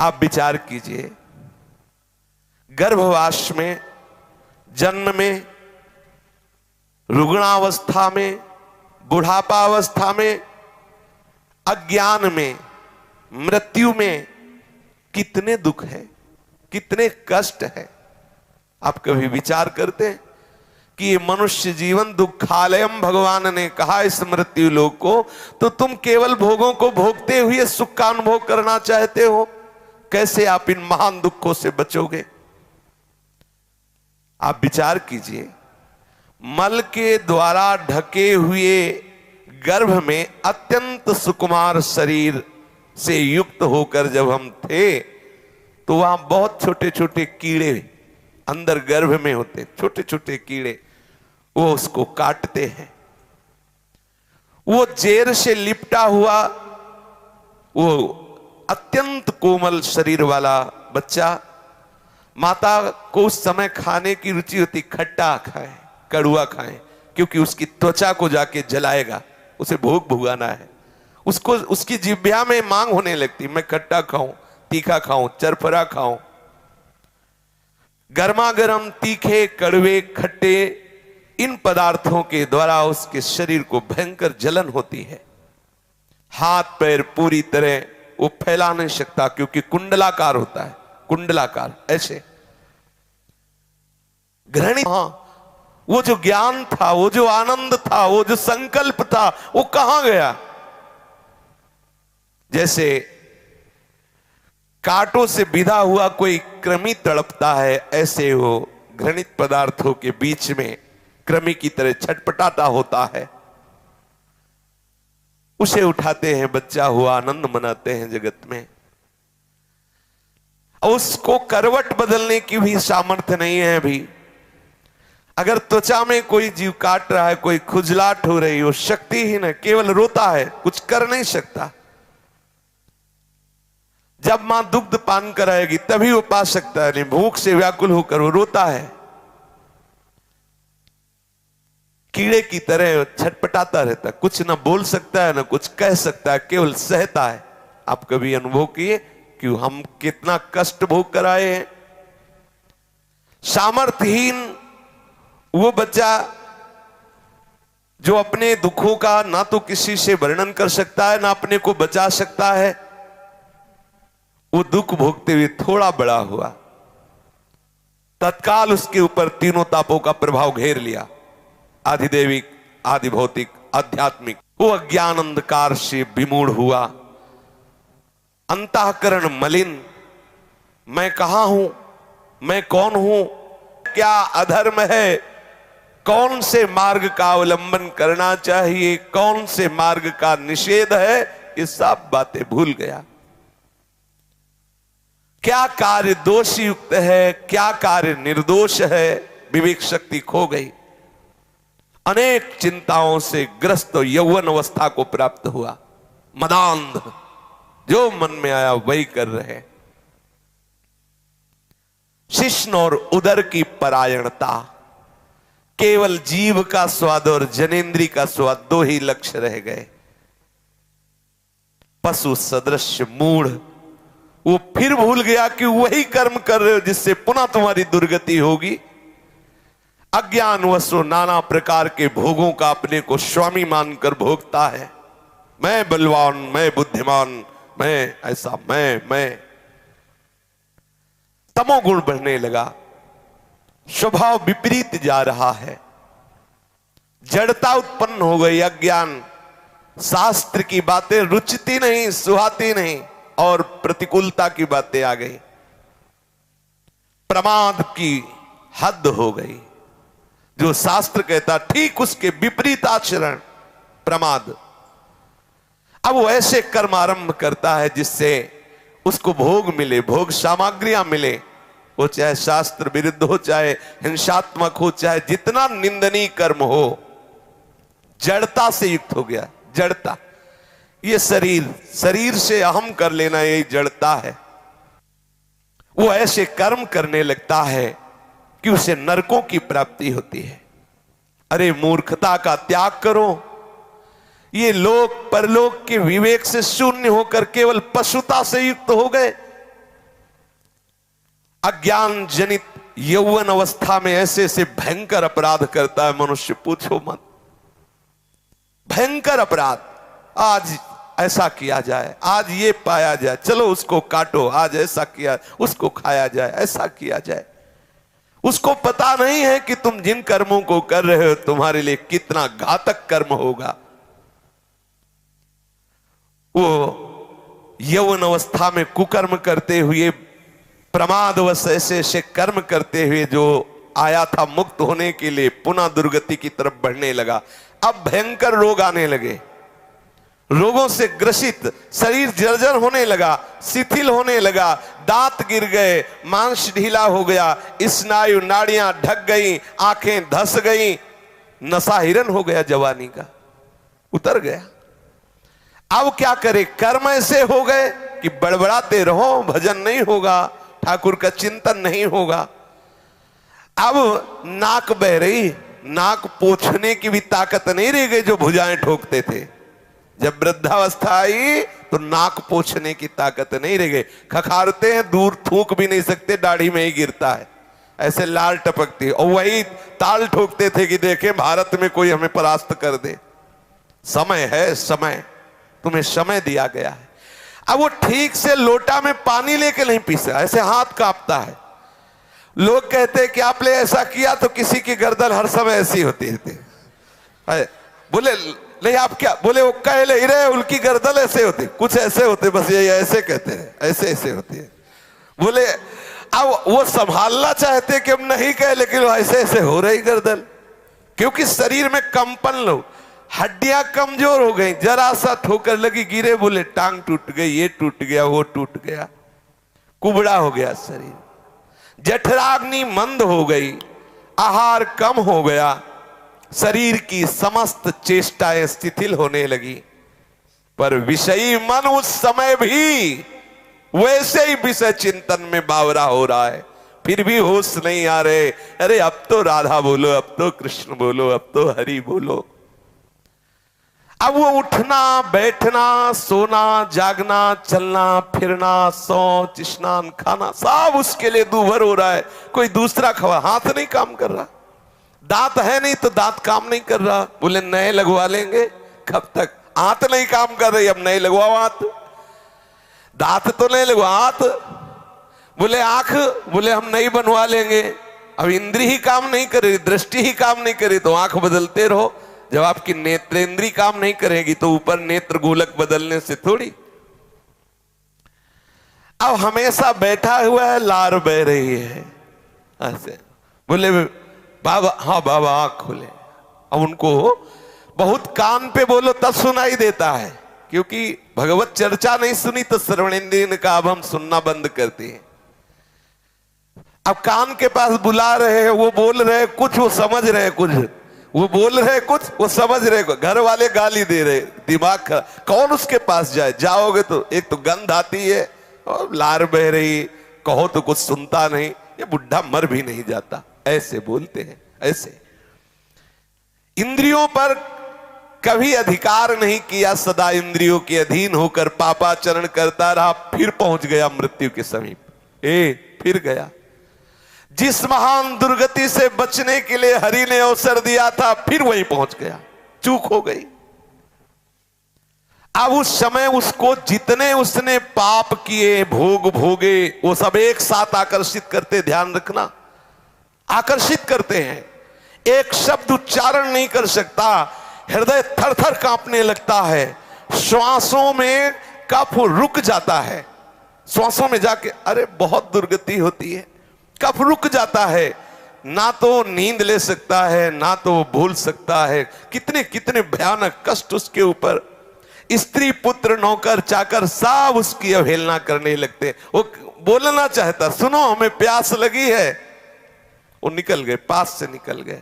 आप विचार कीजिए, गर्भवास में, जन्म में, रुग्णावस्था में, बुढ़ापावस्था में, अज्ञान में, मृत्यु में कितने दुख है, कितने कष्ट है। आप कभी विचार करते हैं कि ये मनुष्य जीवन दुखालयम भगवान ने कहा इस मृत्यु लोक को, तो तुम केवल भोगों को भोगते हुए सुख का अनुभव करना चाहते हो, कैसे आप इन महान दुखों से बचोगे। आप विचार कीजिए, मल के द्वारा ढके हुए गर्भ में अत्यंत सुकुमार शरीर से युक्त होकर जब हम थे, तो वहां बहुत छोटे छोटे कीड़े अंदर गर्भ में होते, छोटे छोटे कीड़े, वो उसको काटते हैं। वो जेर से लिपटा हुआ वो अत्यंत कोमल शरीर वाला बच्चा, माता को उस समय खाने की रुचि होती, खट्टा खाए, कड़ुआ खाए, क्योंकि उसकी त्वचा को जाके जलाएगा, उसे भोग भुगाना है। उसको उसकी जिह्वा में मांग होने लगती, मैं खट्टा खाऊं, तीखा खाऊं, चरफरा खाऊं। गर्मा गर्म, तीखे, कड़वे, खट्टे इन पदार्थों के द्वारा उसके शरीर को भयंकर जलन होती है। हाथ पैर पूरी तरह वो फैला नहीं सकता, क्योंकि कुंडलाकार होता है, कुंडलाकार ऐसे। घृणित, वो जो ज्ञान था, वो जो आनंद था, वो जो संकल्प था, वो कहां गया। जैसे कांटों से बिधा हुआ कोई कृमि तड़पता है, ऐसे वो घृणित पदार्थों के बीच में कृमि की तरह छटपटाता होता है। उसे उठाते हैं, बच्चा हुआ, आनंद मनाते हैं जगत में। उसको करवट बदलने की भी सामर्थ्य नहीं है अभी। अगर त्वचा में कोई जीव काट रहा है, कोई खुजलाहट हो रही हो, शक्तिहीन है, केवल रोता है, कुछ कर नहीं सकता। जब मां दुग्ध पान कराएगी तभी वो पा सकता है, नहीं भूख से व्याकुल होकर वो रोता है, कीड़े की तरह छटपटाता रहता है, कुछ ना बोल सकता है, ना कुछ कह सकता है, केवल सहता है। आप कभी अनुभव किए कि हम कितना कष्ट भोग कर आए हैं। सामर्थ्यहीन वो बच्चा जो अपने दुखों का ना तो किसी से वर्णन कर सकता है, ना अपने को बचा सकता है, वो दुख भोगते हुए थोड़ा बड़ा हुआ, तत्काल उसके ऊपर तीनों तापों का प्रभाव घेर लिया, आधिदैविक, आधि भौतिक, आध्यात्मिक। वो अज्ञान अंधकार से विमूढ़ हुआ, अंतःकरण मलिन, मैं कहां हूं, मैं कौन हूं, क्या अधर्म है, कौन से मार्ग का अवलंबन करना चाहिए, कौन से मार्ग का निषेध है, ये सब बातें भूल गया। क्या कार्य दोष युक्त है, क्या कार्य निर्दोष है, विवेक शक्ति खो गई। अनेक चिंताओं से ग्रस्त यौवन अवस्था को प्राप्त हुआ। मदांध, जो मन में आया वही कर रहे। शिश्न और उदर की परायणता, केवल जीव का स्वाद और जनेन्द्री का स्वाद, दो ही लक्ष्य रह गए। पशु सदृश मूढ़, वो फिर भूल गया कि वही कर्म कर रहे हो जिससे पुनः तुम्हारी दुर्गति होगी। अज्ञानवश नाना प्रकार के भोगों का अपने को स्वामी मानकर भोगता है। मैं बलवान, मैं बुद्धिमान, मैं ऐसा, मैं तमोगुण बढ़ने लगा, स्वभाव विपरीत जा रहा है, जड़ता उत्पन्न हो गई। अज्ञान, शास्त्र की बातें रुचती नहीं, सुहाती नहीं, और प्रतिकूलता की बातें आ गई। प्रमाद की हद हो गई, जो शास्त्र कहता ठीक उसके विपरीत आचरण, प्रमाद। अब वो ऐसे कर्म आरंभ करता है जिससे उसको भोग मिले, भोग सामग्रियां मिले, वो चाहे शास्त्र विरुद्ध हो, चाहे हिंसात्मक हो, चाहे जितना निंदनीय कर्म हो। जड़ता से युक्त हो गया, जड़ता। ये शरीर से अहम कर लेना, यही जड़ता है। वो ऐसे कर्म करने लगता है कि उसे नरकों की प्राप्ति होती है। अरे मूर्खता का त्याग करो। ये लोक परलोक के विवेक से शून्य होकर केवल पशुता से युक्त हो गए। अज्ञान जनित यौवन अवस्था में ऐसे ऐसे भयंकर अपराध करता है मनुष्य, पूछो मत। भयंकर अपराध, आज ऐसा किया जाए, आज ये पाया जाए, चलो उसको काटो, आज ऐसा किया, उसको खाया जाए, ऐसा किया जाए। उसको पता नहीं है कि तुम जिन कर्मों को कर रहे हो तुम्हारे लिए कितना घातक कर्म होगा। वो यौवन अवस्था में कुकर्म करते हुए, प्रमादवश ऐसे ऐसे कर्म करते हुए जो आया था मुक्त होने के लिए, पुनः दुर्गति की तरफ बढ़ने लगा। अब भयंकर रोग आने लगे, रोगों से ग्रसित शरीर जर्जर होने लगा, शिथिल होने लगा, दांत गिर गए, मांस ढीला हो गया, स्नायु नाड़ियां ढक गई, आंखें धस गई, नशा हिरन हो गया, जवानी का उतर गया। अब क्या करे, कर्म ऐसे हो गए कि बड़बड़ाते रहो, भजन नहीं होगा, ठाकुर का चिंतन नहीं होगा। अब नाक बह रही, नाक पोंछने की भी ताकत नहीं रह गई जो भुजाएं ठोकते थे। जब वृद्धावस्था आई तो नाक पोंछने की ताकत नहीं रह गई, खखारते हैं, दूर थूक भी नहीं सकते, दाढ़ी में ही गिरता है, ऐसे लाल टपकती है। और वही ताल ठोकते थे कि देखें भारत में कोई हमें परास्त कर दे। समय है, समय, तुम्हें समय दिया गया है। अब वो ठीक से लोटा में पानी लेके नहीं पी सकता, ऐसे हाथ कांपता है। लोग कहते हैं कि आपने ऐसा किया तो किसी की गर्दन हर समय ऐसी होती है। बोले नहीं आप क्या, बोले वो कह ले रहे उनकी गर्दन ऐसे होती, कुछ ऐसे होते, बस ये ऐसे कहते हैं, ऐसे ऐसे होती है। बोले अब वो संभालना चाहते कि हम नहीं कहे, लेकिन ऐसे ऐसे हो रही गर्दन, क्योंकि शरीर में कंपन लो, हड्डियां कमजोर हो गई, जरा सा ठोकर लगी गिरे, बोले टांग टूट गई, ये टूट गया, वो टूट गया, कुबड़ा हो गया शरीर, जठराग्नि मंद हो गई, आहार कम हो गया, शरीर की समस्त चेष्टाएं शिथिल होने लगी। पर विषयी मन उस समय भी वैसे ही विषय चिंतन में बावरा हो रहा है, फिर भी होश नहीं आ रहे। अरे अब तो राधा बोलो, अब तो कृष्ण बोलो, अब तो हरि बोलो। अब वो उठना बैठना, सोना जागना, चलना फिरना, शौच स्नान खाना, सब उसके लिए दूभर हो रहा है। कोई दूसरा खवा, हाथ नहीं काम कर रहा, दांत है नहीं तो दांत काम नहीं कर रहा, बोले नए लगवा लेंगे, कब तक, हाथ नहीं काम कर रही, अब नए लगवाओ हाथ, दांत तो नहीं लगवा हाथ, बोले आंख, बोले हम नहीं बनवा लेंगे, अब इंद्री ही काम नहीं कर रही, दृष्टि ही काम नहीं कर रही, तो आंख बदलते रहो। जब आपकी नेत्रेंद्री काम नहीं करेगी तो ऊपर नेत्र गोलक बदलने से थोड़ी। अब हमेशा बैठा हुआ है, लार बह रही है ऐसे, बोले बाबा, हाँ बाबा आंख खोले। अब उनको बहुत कान पे बोलो तब सुनाई देता है, क्योंकि भगवत चर्चा नहीं सुनी तो श्रवणेंद्रिय ने कहा अब हम सुनना बंद करते हैं। अब कान के पास बुला रहे हैं, वो बोल रहे कुछ, वो समझ रहे कुछ, वो बोल रहे कुछ, वो समझ रहे कुछ, घर वाले गाली दे रहे, दिमाग खराब, कौन उसके पास जाए, जाओगे तो एक तो गंध आती है और लार बह रही, कहो तो कुछ सुनता नहीं, ये बुढ़ा मर भी नहीं जाता, ऐसे बोलते हैं। ऐसे इंद्रियों पर कभी अधिकार नहीं किया, सदा इंद्रियों के अधीन होकर पापाचरण करता रहा, फिर पहुंच गया मृत्यु के समीप, फिर गया। जिस महान दुर्गति से बचने के लिए हरि ने अवसर दिया था, फिर वहीं पहुंच गया, चूक हो गई। अब उस समय उसको जितने उसने पाप किए, भोग भोगे, वो सब एक साथ आकर्षित करते, ध्यान रखना, आकर्षित करते हैं। एक शब्द उच्चारण नहीं कर सकता, हृदय थर थर कांपने लगता है, श्वासों में कफ रुक जाता है, श्वासों में जाके अरे बहुत दुर्गति होती है, कफ रुक जाता है, ना तो नींद ले सकता है, ना तो भूल सकता है, कितने कितने भयानक कष्ट उसके ऊपर। स्त्री पुत्र नौकर चाकर सब उसकी अवहेलना करने लगते, वो बोलना चाहता, सुनो हमें प्यास लगी है, वो निकल गए, पास से निकल गए।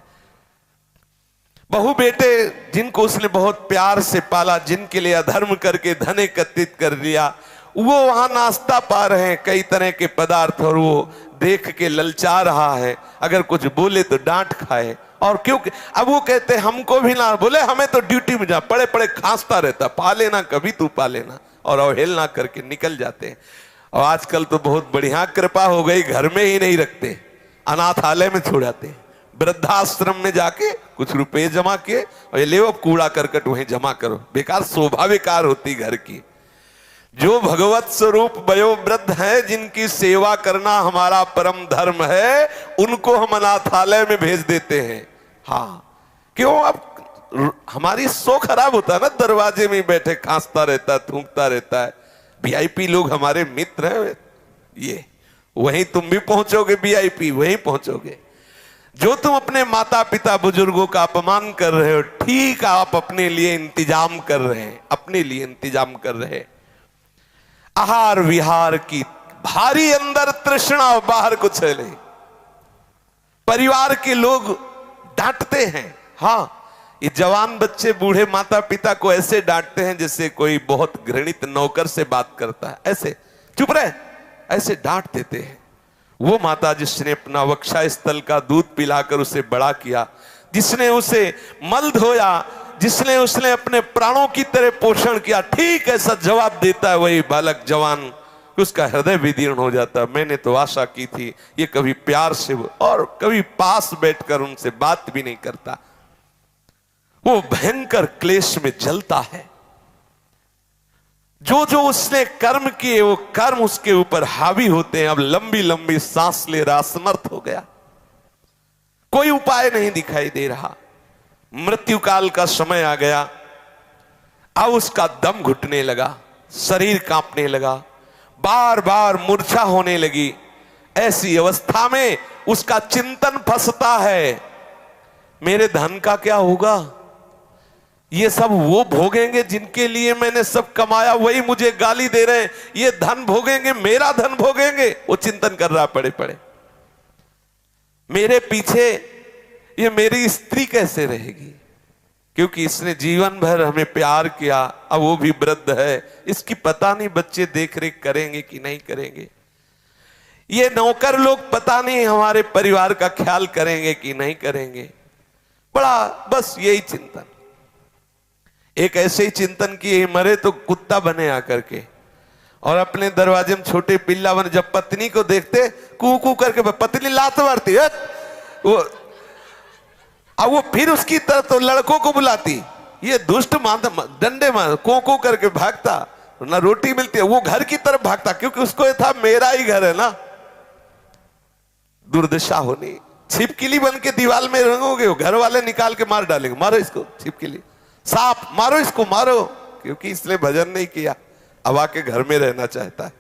बहू बेटे जिनको उसने बहुत प्यार से पाला, जिनके लिए अधर्म करके धन एकत्रित कर लिया, वो वहां नाश्ता पा रहे हैं कई तरह के पदार्थ, और वो देख के ललचा रहा है, अगर कुछ बोले तो डांट खाए। और क्योंकि अब वो कहते हमको भी ना, बोले हमें तो ड्यूटी में जा, पड़े पड़े खांसता रहता, पा लेना कभी तू पा लेना, और अवहेलना करके निकल जाते हैं। और आजकल तो बहुत बढ़िया कृपा हो गई, घर में ही नहीं रखते, अनाथालय में छोड़ाते, वृद्धाश्रम में जाके कुछ रुपए जमा किए और ये ले अब कूड़ा करकट वहीं जमा करो। बेकार शोभा बेकार होती घर की। जो भगवत स्वरूप वयोवृद्ध हैं, जिनकी सेवा करना हमारा परम धर्म है, उनको हम अनाथालय में भेज देते हैं। हाँ, क्यों? अब हमारी सो खराब होता है ना, दरवाजे में बैठे खांसता रहता है, थूकता रहता है। वीआईपी लोग हमारे मित्र हैं, ये वहीं तुम भी पहुंचोगे, वीआईपी वहीं पहुंचोगे। जो तुम अपने माता पिता बुजुर्गों का अपमान कर रहे हो, ठीक आप अपने लिए इंतजाम कर रहे हैं, अपने लिए इंतजाम कर रहे हैं। आहार विहार की भारी अंदर तृष्णा, बाहर कुछ है नहीं। परिवार के लोग डांटते हैं। हाँ, ये जवान बच्चे बूढ़े माता पिता को ऐसे डांटते हैं जैसे कोई बहुत घृणित नौकर से बात करता है। ऐसे चुप रहे, ऐसे डांट देते हैं। वो माता जिसने अपना वक्षा स्थल का दूध पिलाकर उसे बड़ा किया, जिसने उसे मल धोया, जिसने उसने अपने प्राणों की तरह पोषण किया, ठीक ऐसा जवाब देता है वही बालक जवान, उसका हृदय विदीर्ण हो जाता। मैंने तो आशा की थी ये कभी प्यार से और कभी पास बैठकर उनसे बात भी नहीं करता। वो भयंकर क्लेश में जलता है। जो जो उसने कर्म किए वो कर्म उसके ऊपर हावी होते हैं। अब लंबी लंबी सांस ले रहा, असमर्थ हो गया, कोई उपाय नहीं दिखाई दे रहा। मृत्यु काल का समय आ गया। अब उसका दम घुटने लगा, शरीर कांपने लगा, बार बार मूर्छा होने लगी। ऐसी अवस्था में उसका चिंतन फंसता है, मेरे धन का क्या होगा? ये सब वो भोगेंगे जिनके लिए मैंने सब कमाया, वही मुझे गाली दे रहे हैं। ये धन भोगेंगे, मेरा धन भोगेंगे। वो चिंतन कर रहा पड़े पड़े, मेरे पीछे ये मेरी स्त्री कैसे रहेगी? क्योंकि इसने जीवन भर हमें प्यार किया, अब वो भी वृद्ध है, इसकी पता नहीं बच्चे देख रेख करेंगे कि नहीं करेंगे। ये नौकर लोग पता नहीं हमारे परिवार का ख्याल करेंगे कि नहीं करेंगे। बड़ा बस यही चिंतन। एक ऐसे ही चिंतन किए, मरे तो कुत्ता बने आकर के, और अपने दरवाजे में छोटे पिल्ला बने। जब पत्नी को देखते कू कू करके पत्नी लात मारती है, वो अब वो फिर उसकी तरफ तो लड़कों को बुलाती, ये दुष्ट डंडे मार को को करके भागता, ना रोटी मिलती है, वो घर की तरफ भागता, क्योंकि उसको ये था मेरा ही घर है ना। दुर्दशा होनी। छिपकली बन के दीवार में रंगोगे, घर वाले निकाल के मार डालेंगे, मारो इसको छिपकली, सांप मारो इसको, मारो, क्योंकि इसने भजन नहीं किया, अब आके घर में रहना चाहता है।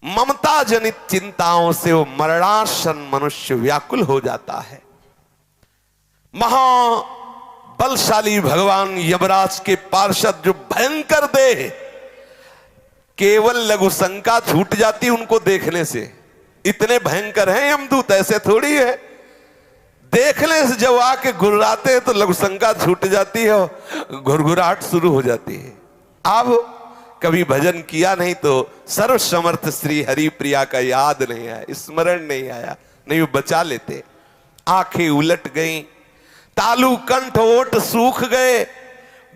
ममता जनित चिंताओं से वो मरणासन मनुष्य व्याकुल हो जाता है। महाबलशाली भगवान यमराज के पार्षद जो भयंकर देह, केवल लघु शंका छूट जाती उनको देखने से। इतने भयंकर हैं यमदूत, ऐसे थोड़ी है। देखने से जब आके घुर्राते हैं तो लघु शंका छूट जाती है, घुरघुराहट शुरू हो जाती है। अब कभी भजन किया नहीं तो सर्व समर्थ श्री हरि प्रिया का याद नहीं आया, स्मरण नहीं आया, नहीं वो बचा लेते। आंखें उलट गईं, तालु कंठ ओठ सूख गए,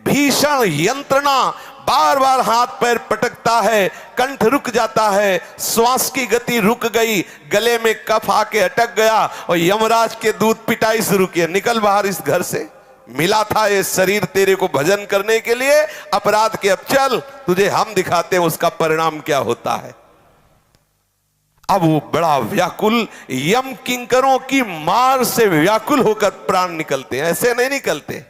भीषण यंत्रणा, बार बार हाथ पैर पटकता है, कंठ रुक जाता है, श्वास की गति रुक गई, गले में कफ आके अटक गया और यमराज के दूत पिटाई शुरू किया, निकल बाहर इस घर से। मिला था ये शरीर तेरे को भजन करने के लिए, अपराध के, अब चल तुझे हम दिखाते हैं उसका परिणाम क्या होता है। अब वो बड़ा व्याकुल, यम किंकरों की मार से व्याकुल होकर प्राण निकलते हैं, ऐसे नहीं निकलते।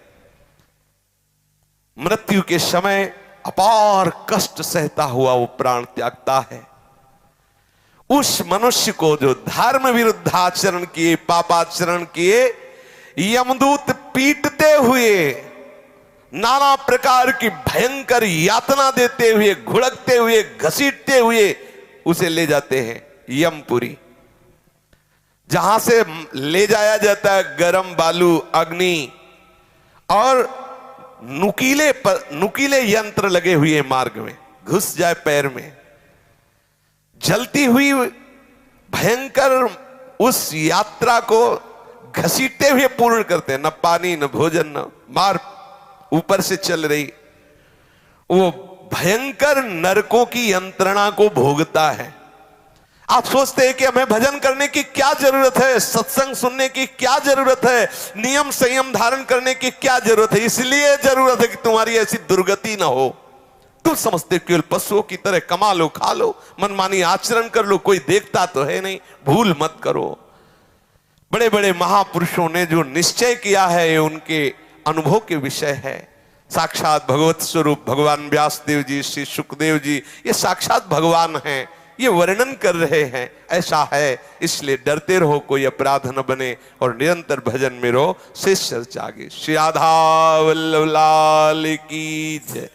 मृत्यु के समय अपार कष्ट सहता हुआ वो प्राण त्यागता है। उस मनुष्य को जो धर्म विरुद्ध आचरण किए, पापाचरण किए, यमदूत पीटते हुए, नाना प्रकार की भयंकर यातना देते हुए, घुड़कते हुए, घसीटते हुए उसे ले जाते हैं यमपुरी, जहां से ले जाया जाता है गरम बालू, अग्नि और नुकीले यंत्र लगे हुए मार्ग में, घुस जाए पैर में, जलती हुई भयंकर उस यात्रा को घसीटते हुए पूर्ण करते हैं। न पानी न भोजन न मार, ऊपर से चल रही वो भयंकर नरकों की यंत्रणा को भोगता है। आप सोचते हैं कि हमें भजन करने की क्या जरूरत है, सत्संग सुनने की क्या जरूरत है, नियम संयम धारण करने की क्या जरूरत है? इसलिए जरूरत है कि तुम्हारी ऐसी दुर्गति ना हो। तुम समझते केवल पशुओं की तरह कमा लो, खा लो, मनमानी आचरण कर लो, कोई देखता तो है नहीं। भूल मत करो। बड़े बड़े महापुरुषों ने जो निश्चय किया है ये उनके अनुभव के विषय है। साक्षात भगवत स्वरूप भगवान व्यासदेव जी, श्री सुखदेव जी, ये साक्षात भगवान हैं, ये वर्णन कर रहे हैं। ऐसा है, इसलिए डरते रहो, कोई अपराध न बने और निरंतर भजन में रहो। शेष चर्चा आगे। श्री राधा वल्लभ लाल की जय।